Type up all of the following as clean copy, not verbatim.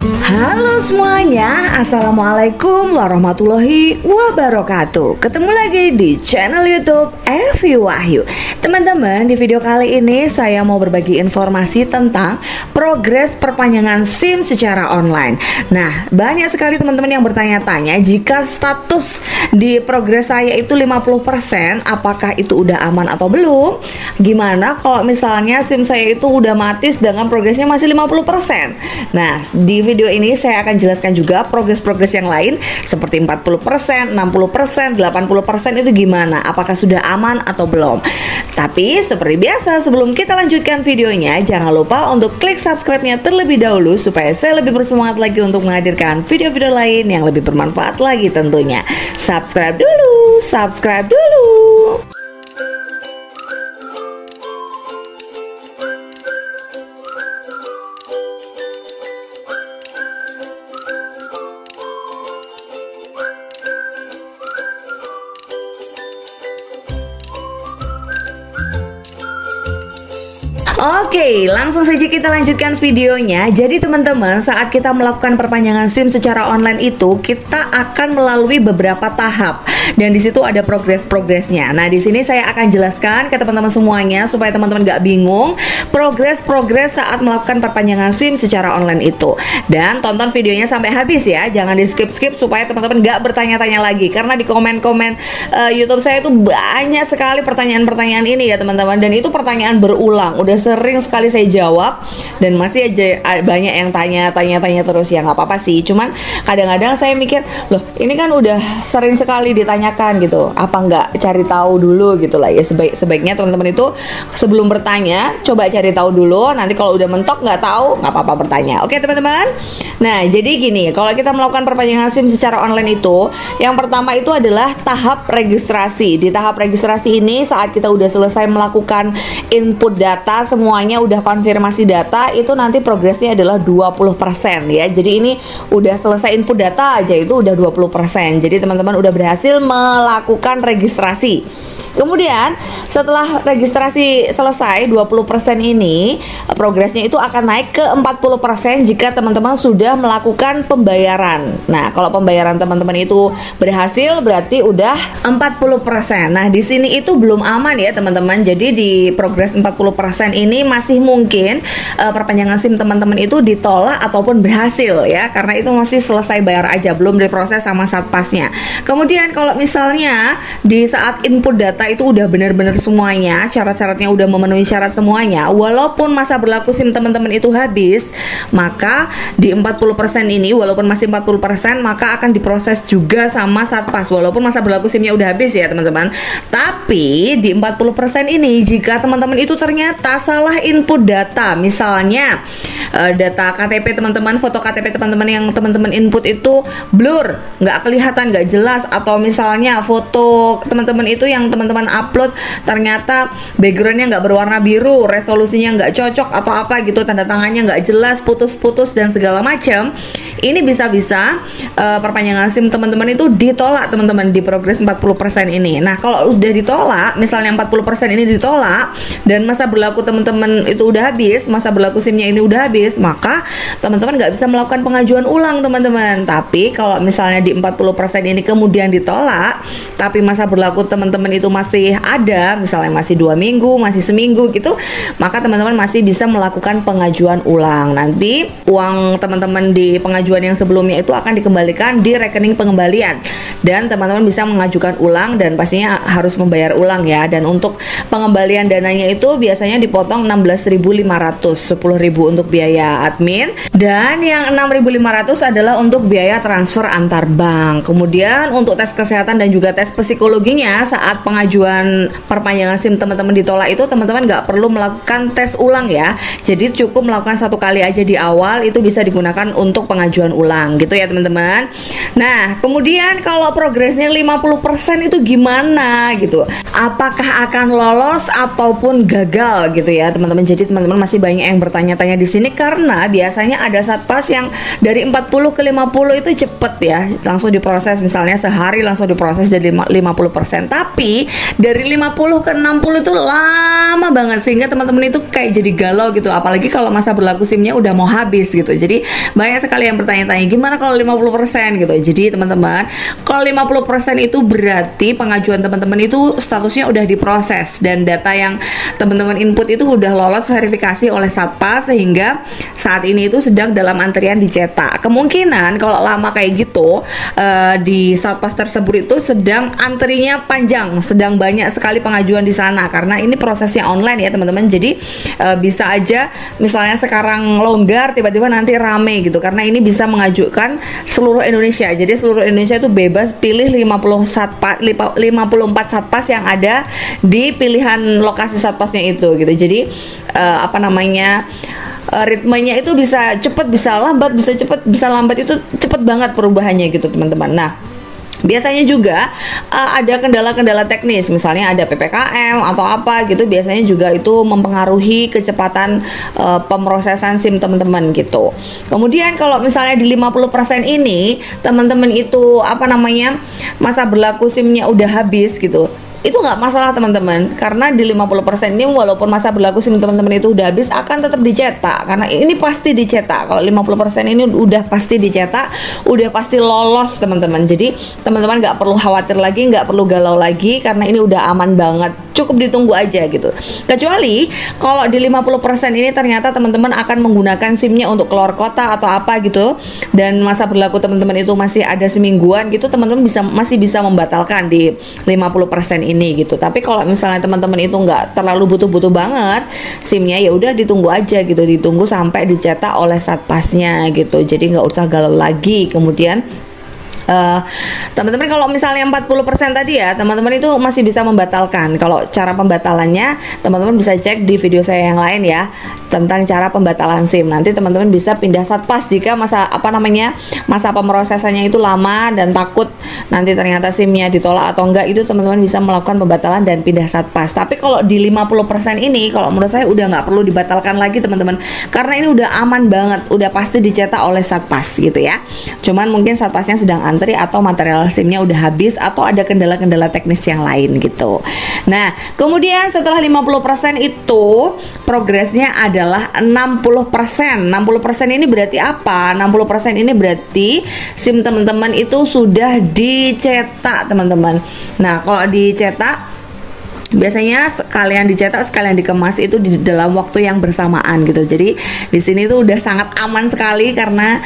Halo semuanya, Assalamualaikum warahmatullahi wabarakatuh. Ketemu lagi di channel YouTube Evi Wahyu. Teman-teman, di video kali ini saya mau berbagi informasi tentang progres perpanjangan SIM secara online. Nah, banyak sekali teman-teman yang bertanya-tanya, jika status di progres saya itu 50%, apakah itu udah aman atau belum? Gimana kalau misalnya SIM saya itu udah mati sedangkan progresnya masih 50%? Nah, di video ini saya akan jelaskan juga progres-progres yang lain seperti 40%, 60%, 80% itu gimana, apakah sudah aman atau belum. Tapi seperti biasa, sebelum kita lanjutkan videonya, jangan lupa untuk klik subscribe-nya terlebih dahulu supaya saya lebih bersemangat lagi untuk menghadirkan video-video lain yang lebih bermanfaat lagi tentunya. Subscribe dulu, subscribe dulu. Oke, langsung saja kita lanjutkan videonya. Jadi teman-teman, saat kita melakukan perpanjangan SIM secara online itu, kita akan melalui beberapa tahap. Dan di situ ada progres-progresnya. Nah, di sini saya akan jelaskan ke teman-teman semuanya supaya teman-teman gak bingung progres-progres saat melakukan perpanjangan SIM secara online itu. Dan tonton videonya sampai habis ya, jangan di skip-skip supaya teman-teman gak bertanya-tanya lagi. Karena di komen-komen YouTube saya itu banyak sekali pertanyaan-pertanyaan ini ya teman-teman. Dan itu pertanyaan berulang, udah sering sekali saya jawab dan masih aja banyak yang tanya terus. Ya nggak apa-apa sih, cuman kadang-kadang saya mikir, loh ini kan udah sering sekali ditanyakan gitu, apa nggak cari tahu dulu gitu lah ya. Sebaiknya teman-teman itu sebelum bertanya coba cari tahu dulu, nanti kalau udah mentok nggak tahu nggak apa-apa bertanya. Oke teman-teman. Nah jadi gini, kalau kita melakukan perpanjangan SIM secara online itu, yang pertama itu adalah tahap registrasi. Di tahap registrasi ini, saat kita udah selesai melakukan input data, semuanya udah konfirmasi data, itu nanti progresnya adalah 20% ya. Jadi ini udah selesai input data aja itu udah 20%. Jadi teman-teman udah berhasil melakukan registrasi. Kemudian setelah registrasi selesai 20% ini, progresnya itu akan naik ke 40% jika teman-teman sudah melakukan pembayaran. Nah, kalau pembayaran teman-teman itu berhasil berarti udah 40%. Nah, di sini itu belum aman ya teman-teman. Jadi di progres 40% ini masih mungkin perpanjangan SIM teman-teman itu ditolak ataupun berhasil ya, karena itu masih selesai bayar aja, belum diproses sama satpasnya. Kemudian kalau misalnya di saat input data itu udah benar-benar semuanya, syarat-syaratnya udah memenuhi syarat semuanya, walaupun masa berlaku SIM teman-teman itu habis, maka di 40% ini walaupun masih 40%, maka akan diproses juga sama satpas walaupun masa berlaku SIM-nya udah habis ya teman-teman. Tapi di 40% ini, jika teman-teman itu ternyata salah input data, misalnya data KTP teman-teman, foto KTP teman-teman yang teman-teman input itu blur, nggak kelihatan, nggak jelas, atau misalnya foto teman-teman itu yang teman-teman upload ternyata backgroundnya nggak berwarna biru, resolusinya nggak cocok atau apa gitu, tanda tangannya nggak jelas, putus-putus dan segala macam, ini bisa-bisa perpanjangan SIM teman-teman itu ditolak teman-teman di progres 40% ini. Nah, kalau udah ditolak, misalnya 40% ini ditolak dan masa berlaku teman-teman itu udah habis, masa berlaku SIM-nya ini udah habis, maka teman-teman nggak bisa melakukan pengajuan ulang teman-teman. Tapi kalau misalnya di 40% ini kemudian ditolak, tapi masa berlaku teman-teman itu masih ada, misalnya masih 2 minggu, masih seminggu gitu, maka teman-teman masih bisa melakukan pengajuan ulang. Nanti uang teman-teman di pengajuan yang sebelumnya itu akan dikembalikan di rekening pengembalian, dan teman-teman bisa mengajukan ulang dan pastinya harus membayar ulang ya. Dan untuk pengembalian dananya itu biasanya dipotong 16.500, 10.000 untuk biaya admin, dan yang 6.500 adalah untuk biaya transfer antar bank. Kemudian untuk tes kesehatan dan juga tes psikologinya saat pengajuan perpanjangan SIM teman-teman ditolak itu, teman-teman nggak perlu melakukan tes ulang ya. Jadi cukup melakukan 1 kali aja di awal, itu bisa digunakan untuk pengajuan ulang gitu ya teman-teman. Nah, kemudian kalau progresnya 50% itu gimana gitu? Apakah akan lolos ataupun gagal gitu ya teman-teman? teman-teman. Jadi teman-teman masih banyak yang bertanya-tanya di sini karena biasanya ada Satpas yang dari 40 ke 50 itu cepet ya, langsung diproses, misalnya sehari langsung diproses jadi 50%. Tapi dari 50 ke 60 itu lama banget sehingga teman-teman itu kayak jadi galau gitu, apalagi kalau masa berlaku SIM-nya udah mau habis gitu. Jadi banyak sekali yang bertanya-tanya gimana kalau 50% gitu. Jadi teman-teman, kalau 50% itu berarti pengajuan teman-teman itu statusnya udah diproses dan data yang teman-teman input itu udah lolos verifikasi oleh Satpas sehingga saat ini itu sedang dalam antrian dicetak. Kemungkinan kalau lama kayak gitu di Satpas tersebut itu sedang antrinya panjang, sedang banyak sekali pengajuan di sana karena ini prosesnya online ya teman-teman. Jadi bisa aja misalnya sekarang longgar tiba-tiba nanti rame gitu karena ini bisa mengajukan seluruh Indonesia. Jadi seluruh Indonesia itu bebas pilih 54 Satpas yang ada di pilihan lokasi Satpasnya itu gitu. Jadi ritmenya itu bisa cepat, bisa lambat, bisa cepat, bisa lambat, itu cepat banget perubahannya gitu teman-teman. Nah, biasanya juga ada kendala-kendala teknis, misalnya ada PPKM atau apa gitu, biasanya juga itu mempengaruhi kecepatan pemrosesan SIM teman-teman gitu. Kemudian kalau misalnya di 50% ini teman-teman itu masa berlaku SIM-nya udah habis gitu, itu nggak masalah teman-teman, karena di 50% ini walaupun masa berlaku SIM teman-teman itu udah habis akan tetap dicetak karena ini pasti dicetak. Kalau 50% ini udah pasti dicetak, udah pasti lolos teman-teman. Jadi teman-teman nggak perlu khawatir lagi, nggak perlu galau lagi karena ini udah aman banget, cukup ditunggu aja gitu. Kecuali kalau di 50% ini ternyata teman-teman akan menggunakan SIM-nya untuk keluar kota atau apa gitu dan masa berlaku teman-teman itu masih ada semingguan gitu, teman-teman masih bisa membatalkan di 50% ini gitu. Tapi kalau misalnya teman-teman itu nggak terlalu butuh-butuh banget SIM-nya, ya udah ditunggu aja gitu, ditunggu sampai dicetak oleh Satpasnya gitu. Jadi nggak usah galau lagi. Kemudian teman-teman kalau misalnya 40% tadi ya, teman-teman itu masih bisa membatalkan. Kalau cara pembatalannya teman-teman bisa cek di video saya yang lain ya tentang cara pembatalan SIM. Nanti teman-teman bisa pindah Satpas jika masa pemrosesannya itu lama dan takut nanti ternyata SIM-nya ditolak atau enggak, itu teman-teman bisa melakukan pembatalan dan pindah Satpas. Tapi kalau di 50% ini, kalau menurut saya udah nggak perlu dibatalkan lagi teman-teman, karena ini udah aman banget, udah pasti dicetak oleh Satpas gitu ya. Cuman mungkin Satpasnya sedang antri atau material SIM-nya udah habis atau ada kendala-kendala teknis yang lain gitu. Nah, kemudian setelah 50% itu progresnya adalah 60%. 60% ini berarti apa? 60% ini berarti SIM teman-teman itu sudah dicetak teman-teman. Nah, kalau dicetak biasanya sekalian dicetak sekalian dikemas itu di dalam waktu yang bersamaan gitu. Jadi di sini tuh udah sangat aman sekali karena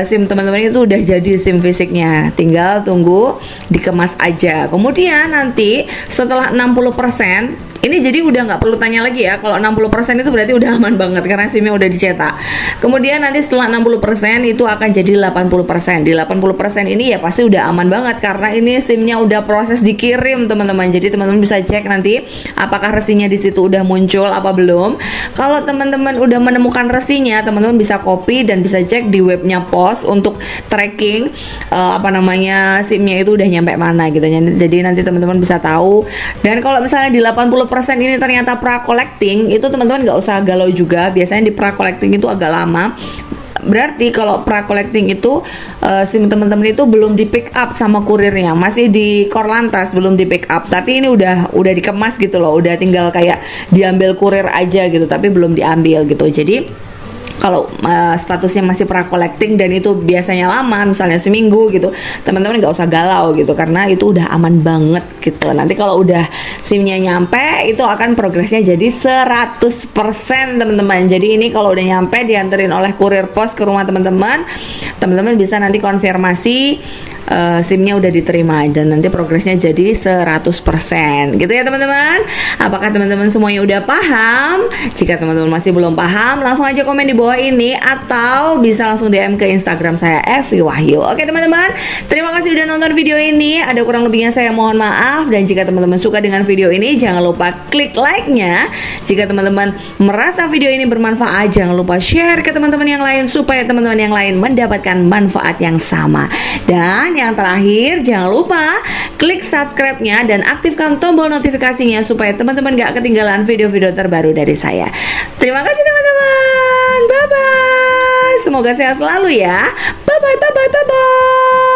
SIM teman-teman itu udah jadi SIM fisiknya, tinggal tunggu dikemas aja. Kemudian nanti setelah 60% ini jadi udah nggak perlu tanya lagi ya, kalau 60% itu berarti udah aman banget karena SIM-nya udah dicetak. Kemudian nanti setelah 60% itu akan jadi 80%. Di 80% ini ya pasti udah aman banget karena ini SIM-nya udah proses dikirim teman-teman. Jadi teman-teman bisa cek nanti apakah resinya di situ udah muncul apa belum. Kalau teman-teman udah menemukan resinya, teman-teman bisa copy dan bisa cek di webnya POS untuk tracking SIM-nya itu udah nyampe mana gitu. Jadi nanti teman-teman bisa tahu. Dan kalau misalnya di 80% ini ternyata pra-collecting, itu teman-teman nggak usah galau juga. Biasanya di pra-collecting itu agak lama. Berarti kalau pra-collecting itu SIM teman-teman itu belum di pick up sama kurirnya, masih di Korlantas, belum di pick up. Tapi ini udah dikemas gitu loh, udah tinggal kayak diambil kurir aja gitu, tapi belum diambil gitu. Jadi kalau statusnya masih pra-collecting dan itu biasanya lama, misalnya seminggu gitu, teman-teman nggak usah galau gitu karena itu udah aman banget gitu. Nanti kalau udah SIM-nya nyampe itu akan progresnya jadi 100% teman-teman. Jadi ini kalau udah nyampe dianterin oleh kurir pos ke rumah teman-teman, teman-teman bisa nanti konfirmasi SIM-nya udah diterima dan nanti progresnya jadi 100% gitu ya teman-teman. Apakah teman-teman semuanya udah paham? Jika teman-teman masih belum paham, langsung aja komen di bawah ini atau bisa langsung DM ke Instagram saya @vwahyu. Oke teman-teman, terima kasih udah nonton video ini. Ada kurang lebihnya saya mohon maaf, dan jika teman-teman suka dengan video ini jangan lupa klik like-nya. Jika teman-teman merasa video ini bermanfaat, jangan lupa share ke teman-teman yang lain supaya teman-teman yang lain mendapatkan manfaat yang sama. Dan yang terakhir, jangan lupa klik subscribe-nya dan aktifkan tombol notifikasinya supaya teman-teman gak ketinggalan video-video terbaru dari saya. Terima kasih teman-teman. Bye bye. Semoga sehat selalu ya. Bye bye bye bye bye bye.